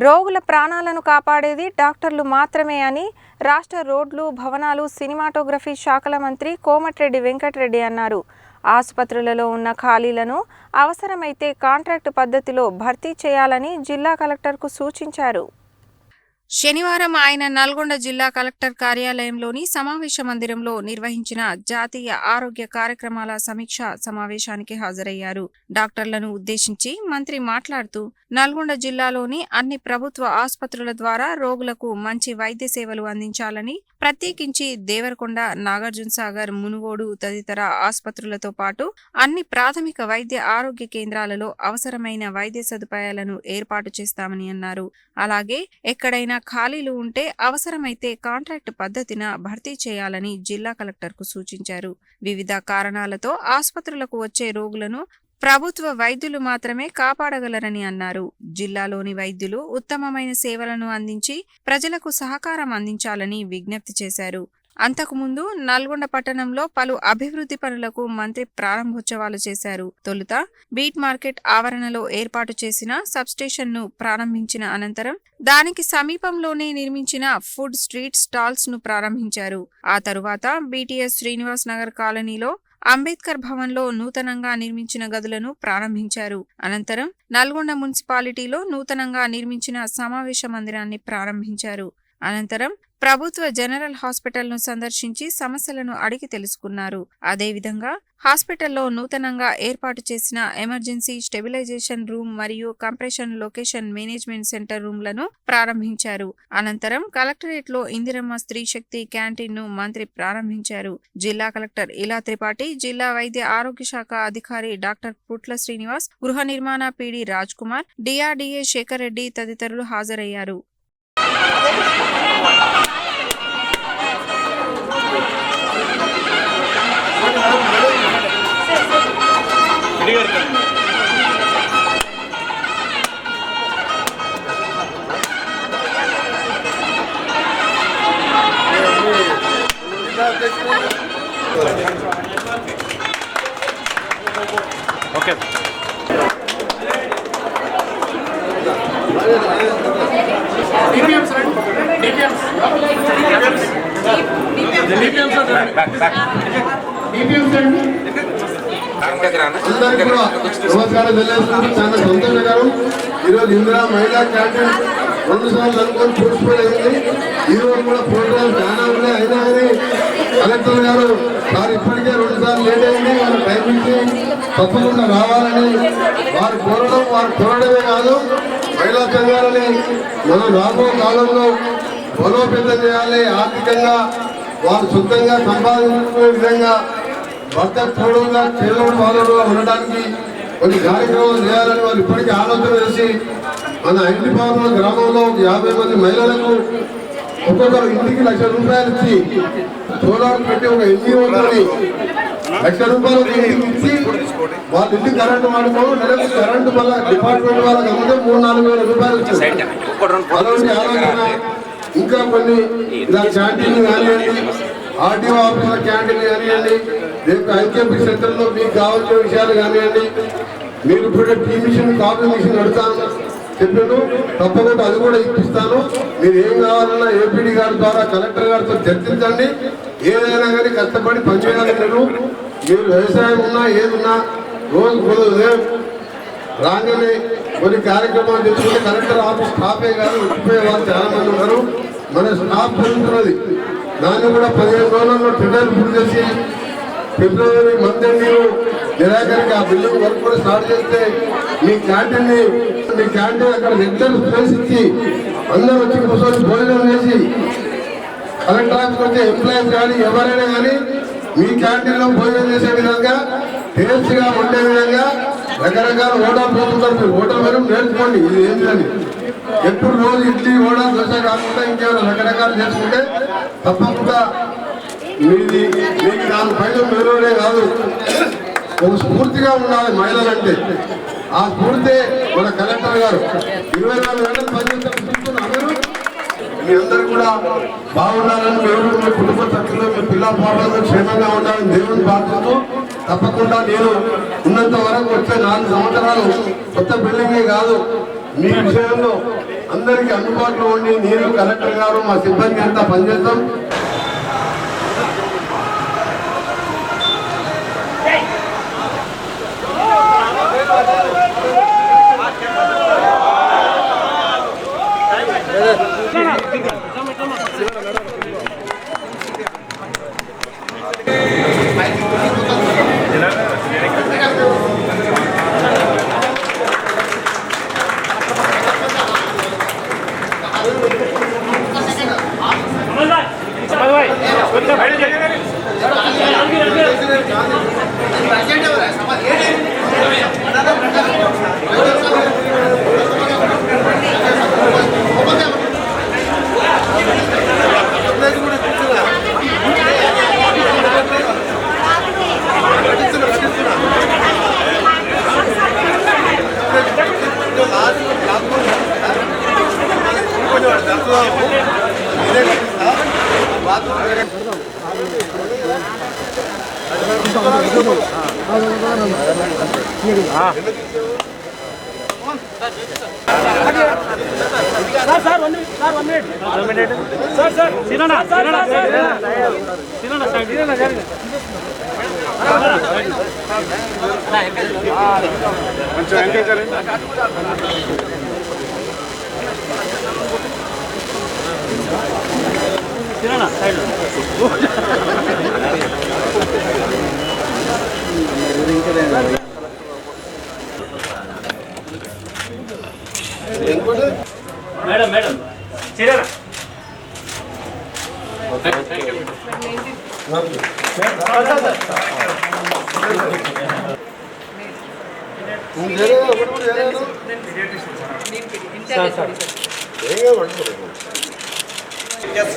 రోగుల ప్రాణాలను కాపాడేది డాక్టర్లు మాత్రమే అని రాష్ట్ర రోడ్లు, భవనాలు, సినిమాటోగ్రఫీ శాఖల మంత్రి కోమటిరెడ్డి వెంకటరెడ్డి అన్నారు. ఆసుపత్రులలో ఉన్న ఖాళీలను అవసరమైతే కాంట్రాక్టు పద్ధతిలో భర్తీ చేయాలని జిల్లా కలెక్టర్కు సూచించారు. శనివారం ఆయన నల్గొండ జిల్లా కలెక్టర్ కార్యాలయంలోని సమావేశ మందిరంలో నిర్వహించిన జాతీయ ఆరోగ్య కార్యక్రమాల సమీక్ష సమావేశానికి హాజరయ్యారు. డాక్టర్లను ఉద్దేశించి మంత్రి మాట్లాడుతూ, నల్గొండ జిల్లాలోని అన్ని ప్రభుత్వ ఆసుపత్రుల ద్వారా రోగులకు మంచి వైద్య సేవలు అందించాలని, ప్రత్యేకించి దేవరకొండ, నాగార్జునసాగర్, మునుగోడు తదితర ఆసుపత్రులతో పాటు అన్ని ప్రాథమిక వైద్య ఆరోగ్య కేంద్రాలలో అవసరమైన వైద్య సదుపాయాలను ఏర్పాటు చేస్తామని అన్నారు. అలాగే ఎక్కడైనా ఖాళీలు ఉంటే అవసరమైతే కాంట్రాక్ట్ పద్ధతిన భర్తీ చేయాలని జిల్లా కలెక్టర్కు సూచించారు. వివిధ కారణాలతో ఆసుపత్రులకు వచ్చే రోగులను ప్రభుత్వ వైద్యులు మాత్రమే కాపాడగలరని అన్నారు. జిల్లాలోని వైద్యులు ఉత్తమమైన సేవలను అందించి ప్రజలకు సహకారం అందించాలని విజ్ఞప్తి చేశారు. అంతకుముందు నల్గొండ పట్టణంలో పలు అభివృద్ధి పనులకు మంత్రి ప్రారంభోత్సవాలు చేశారు. తొలుత బీట్ మార్కెట్ ఆవరణలో ఏర్పాటు చేసిన సబ్స్టేషన్ను ప్రారంభించిన అనంతరం దానికి సమీపంలోనే నిర్మించిన ఫుడ్ స్ట్రీట్ స్టాల్స్ ను ప్రారంభించారు. ఆ తరువాత బీటీఎస్ శ్రీనివాస్ నగర్ కాలనీలో అంబేద్కర్ భవన్లో నూతనంగా నిర్మించిన గదులను ప్రారంభించారు. అనంతరం నల్గొండ మున్సిపాలిటీలో నూతనంగా నిర్మించిన సమావేశ మందిరాన్ని ప్రారంభించారు. అనంతరం ప్రభుత్వ జనరల్ హాస్పిటల్ను సందర్శించి సమస్యలను అడిగి తెలుసుకున్నారు. అదేవిధంగా హాస్పిటల్లో నూతనంగా ఏర్పాటు చేసిన ఎమర్జెన్సీ స్టెబిలైజేషన్ రూమ్ మరియు కంప్రెషన్ లొకేషన్ మేనేజ్మెంట్ సెంటర్ రూమ్లను ప్రారంభించారు. అనంతరం కలెక్టరేట్లో ఇందిరమ్మ స్త్రీ శక్తి క్యాంటీన్ను మంత్రి ప్రారంభించారు. జిల్లా కలెక్టర్ ఇలా త్రిపాఠి, జిల్లా వైద్య ఆరోగ్య శాఖ అధికారి డాక్టర్ పుట్ల శ్రీనివాస్, గృహ నిర్మాణ పీడీ రాజ్ కుమార్, డిఆర్డీఏ శేఖర్ రెడ్డి తదితరులు హాజరయ్యారు. ఓకే నమస్కారం తెలియజేస్తున్నాను. చాలా సంతోషం గారు. ఈరోజు ఇందిరా మహిళా క్యాంటీన్ 2 సార్లు అనుకోని పూర్తిపోయింది. ఈరోజు కూడా ప్రోగ్రామ్ చాలా ఉన్నాయి. అయినా కానీ కలెక్టర్ గారు సార్ ఇప్పటికే 2 సార్లు లేట్ అయింది, వారు టైం ఇచ్చి తప్పకుండా రావాలని వారు కోరడమే కాదు, మహిళా సంఘాలని మనం రాబో కాలంలో బలోపేతం చేయాలి. ఆర్థికంగా వారు సొంతంగా సంపాదించుకునే విధంగా భర్త తోడుగా చేదోడు వాదోడుగా ఉండడానికి కొన్ని కార్యక్రమాలు చేయాలని వారు ఇప్పటికీ ఆలోచన చేసి మన ఐంటిపాలెం గ్రామంలో 50 మంది మహిళలకు ఒక్కొక్కరు ఇంటికి ₹1,00,000 ఇచ్చి సోలార్ పెట్టి ఒక ఎన్జిఓని ₹1,00,000 ఇచ్చి వాళ్ళ ఇంటికి కరెంటు వాడుకోవడం, నెలకు కరెంటు వల్ల డిపార్ట్మెంట్ వాళ్ళకి అమ్మితే ₹3,000-4,000 వచ్చింది. అలాంటి ఆలోచన ఇంకా కొన్ని ఇలా క్యాంటీన్లు కానివ్వండి, ఆర్టీఓ ఆఫీసుల క్యాంటీన్లు కానివ్వండి, రేపు ఐకేపీ సెంటర్లో మీకు కావాల్సిన విషయాలు కానివ్వండి, మీరు ఇప్పుడు టీ మిషన్, కాఫీ మిషన్ నడుస్తాను చెప్పాను, తప్పకుండా అది కూడా ఇప్పిస్తాను. మీరు ఏం కావాలన్నా ఏపీడీ గారి ద్వారా కలెక్టర్ గారితో చర్చించండి. ఏదైనా కానీ కష్టపడి పనిచేయాలి. మీరు వ్యవసాయం ఉన్నా ఏదున్నా రోజు రాగానే కొన్ని కార్యక్రమాలు చేసుకుంటే కలెక్టర్ ఆఫీస్ స్టాఫే కాదు వచ్చిపోయే వాళ్ళు చాలా మంది ఉన్నారు. మన స్టాఫ్ పెరుగుతున్నది. దాన్ని కూడా 15 రోజుల్లో టెండర్ పూర్తి చేసి ఫిబ్రవరి మంత్ మీరు నిరాకరికి ఆ బిల్డింగ్ వర్క్ కూడా స్టార్ట్ చేస్తే మీ క్యాంటీన్ అక్కడ రెగ్యులర్ స్పేస్ ఇచ్చి అందరూ వచ్చి కూర్చొని భోజనం చేసి కలెక్టర్ ఆఫీస్కి వచ్చే ఎంప్లాయీస్ కానీ ఎవరైనా కానీ మీ క్యాంటీన్లో భోజనం చేసే విధంగా, టేస్ట్గా ఉండే విధంగా రకరకాల హోటల్ పోతుంటారు. మీరు హోటల్ మీరు నేర్చుకోండి. ఇది ఏంటని ఎప్పుడు రోజు ఇడ్లీ, వడ, దోశ కాకుండా ఇంకేమైనా రకరకాలు చేసుకుంటే తప్పకుండా మీకు దానిపైన మెరుడే కాదు, ఒక స్ఫూర్తిగా ఉండాలి మహిళలంటే. ఆ స్ఫూర్తి మన కలెక్టర్ గారు 24 గంటలు పనిచేస్తున్నారు. మీ అందరూ కూడా బాగుండాలని, మీరు మీ కుటుంబ సభ్యులు, మీ పిల్లల పాపలు క్షేమంగా ఉండాలని దేవుని ప్రార్థిస్తూ తప్పకుండా నేను ఉన్నంత వరకు వచ్చే 4 సంవత్సరాలు కొత్త బిల్డింగే కాదు, మీ విషయంలో అందరికీ అందుబాటులో ఉండి నేను కలెక్టర్ గారు మా సిబ్బంది అంతా పనిచేస్తాం. మేడం మేడం చిరానా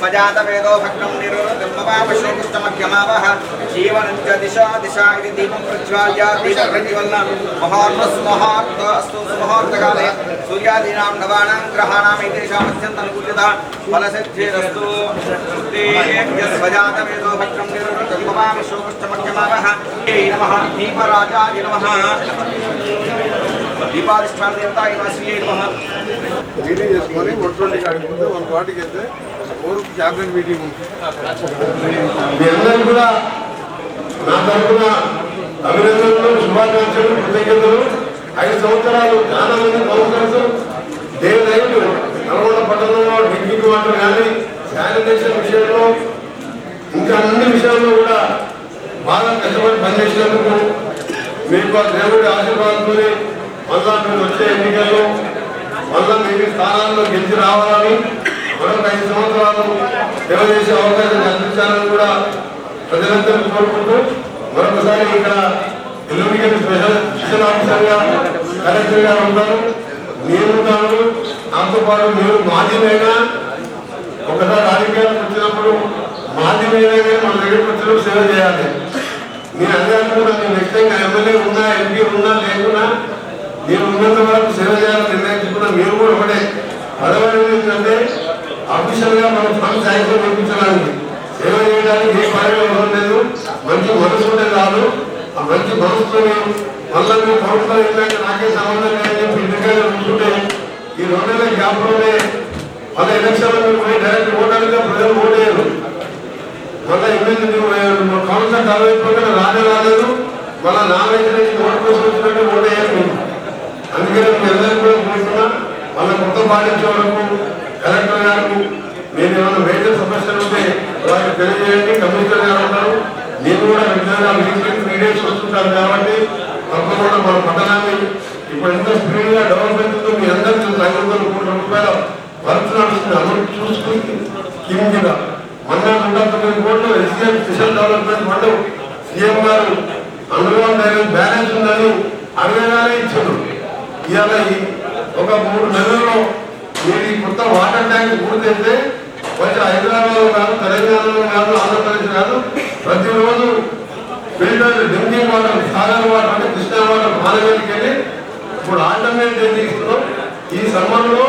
स्वजात वेदो भग्नं निरुद्धमवामशोकुष्टमध्यमावः जीवनं च दिशा दिशा इति दीपं प्रज्वाल्य दीपप्रज्वलनं महार्मस्महार्थ अस्तु सुमुहूर्तकाले सूर्यादीनां नवानां ग्रहाणाम् एतेषाम् अत्यन्तनुकूल्यता फलसिद्धिरस्तु स्वजात वेदो भग्नं निरुद्धमवामशोकुष्टमध्यमावः नमः दीपराजाय नमः दीपाधिष्ठान देवताय नमः श्रीये नमः మీటింగ్ చేసుకొని 120 కాడికి ముందు 140కి వెళ్తే ఊరు క్యాబినెట్ మీటింగ్ ఉంది. మీ అందరూ కూడా నా తరఫున అభినందనలు, శుభాకాంక్షలు, కృతజ్ఞతలు. 5 సంవత్సరాలు చాలా మంది కౌన్సిలర్స్ డే నైట్ నల్గొండ పట్టణంలో డ్రింకింగ్ వాటర్ కానీ శానిటేషన్ విషయంలో ఇంకా అన్ని విషయాల్లో కూడా బాగా కష్టపడి పనిచేసినందుకు మీకు ఆ దేవుడి ఆశీర్వాదంతో మళ్ళా మీరు వచ్చే ఎన్నికల్లో మళ్ళా మీరు స్థానాల్లో గెలిచి రావాలని మరొక 5 సంవత్సరాలు సేవ చేసే అవకాశం కల్పించాలని కూడా ప్రజలందరూ కోరుకుంటూ మరొకసారి ఇక్కడ ఎల్లుండికి స్పెషల్ ఆఫీసర్గా కలెక్టర్ గారు ఉంటారు, నేనుంటాను. నాతో పాటు మీరు మాధ్యమైనా ఒకసారి రాజకీయాలకు వచ్చినప్పుడు మాధ్యమైనా మన దగ్గరికి వచ్చినప్పుడు సేవ చేయాలి. నేను అదే అనుకున్నా, నేను నెక్స్ట్ టైం ఎమ్మెల్యే ఉన్నా, ఎంపీ ఉన్నా లేకున్నా నేను ఉన్నంత వరకు సేవ చేయాలని నిర్ణయించుకున్నా. మీరు కూడా ఒకటే పదవి ఏంటంటే ఆఫీషియల్ గా మనం ఫండ్ శాంక్షన్ పంపించడానికి, సేవ చేయడానికి ఏ పదవి అవసరం లేదు. మంచి మనసు ఉంటే కాదు. ఆ మంచి మనసుతో మళ్ళీ మీరు కౌన్సిలర్ ఏంటంటే నాకే సంబంధం లేదని చెప్పి ఇంటికాడ ఉంటుంటే ఈ 2 నెలల గ్యాప్ లోనే మళ్ళీ ఎలక్షన్ లో పోయి డైరెక్ట్ ఓటర్గా ప్రజలు ఓటేయరు. మళ్ళీ ఎమ్మెల్యే కౌన్సిలర్ తలవైపోయినా రాలేదు. మళ్ళీ నామినేషన్ ఓటు కోసం వచ్చినట్టు ఓటేయరు. అందుకని మీ అందరికీ కూడా కోరుతున్నా, వాళ్ళ కొత్త పాటించే వరకు కలెక్టర్ గారు మీరు ఏమైనా మేజర్ సమస్యలు ఉంటే వారికి తెలియజేయండి. కమిషనర్ గారు ఉంటారు, నేను కూడా రెగ్యులర్గా మీటింగ్ 3 days వస్తుంటారు కాబట్టి తప్పకుండా మన పట్టణాన్ని ఇప్పుడు ఎంత స్పీడ్ గా డెవలప్మెంట్ ఉందో మీ అందరికీ 500 కోట్ల రూపాయల వర్క్ నడుస్తుంది. అందరూ చూసుకుని స్కీమ్ కింద 199 కోట్లు SCM special development fund CM గారు అందులో బ్యాలెన్స్ ఉందని అడగగానే ఇచ్చారు. ఇవాళ ఒక 3 నెలల్లో మీరు ఈ కొత్త వాటర్ ట్యాంక్ పూర్తయితే కొంచెం హైదరాబాద్ కాదు, తెలంగాణలో కాదు, ఆంధ్రప్రదేశ్ కాదు, ప్రతిరోజు filter drinking water, Sagar water అంటే కృష్ణా వాటర్ మానవేలికి వెళ్ళి ఇప్పుడు ఆల్టర్నేట్ ఏం తీసుకున్నాం. ఈ సమ్మర్లో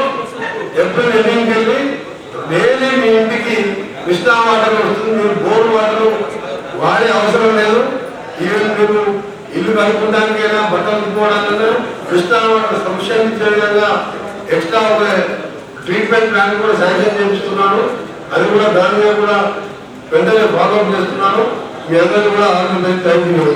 ఏప్రిల్ ఎండింగ్కి వెళ్ళి డైలీ మీ ఇంటికి కృష్ణా వాటర్ వస్తుంది. మీరు బోర్ వాటర్ వాడే అవసరం లేదు. ఈవెన్ మీరు ఇల్లు కలుపుకోవడానికైనా బట్టలు ఉతుకోవడానికైనా కృష్ణా వాటర్ సంక్షేమించే విధంగా ఎక్స్ట్రా ఒక ట్రీట్మెంట్ ప్లాన్ కూడా శాంక్షన్ చేస్తున్నాను. అది కూడా దాని మీద కూడా వెంటనే ఫాలోఅప్ చేస్తున్నాను. మీ అందరికీ కూడా all the best. Thank you.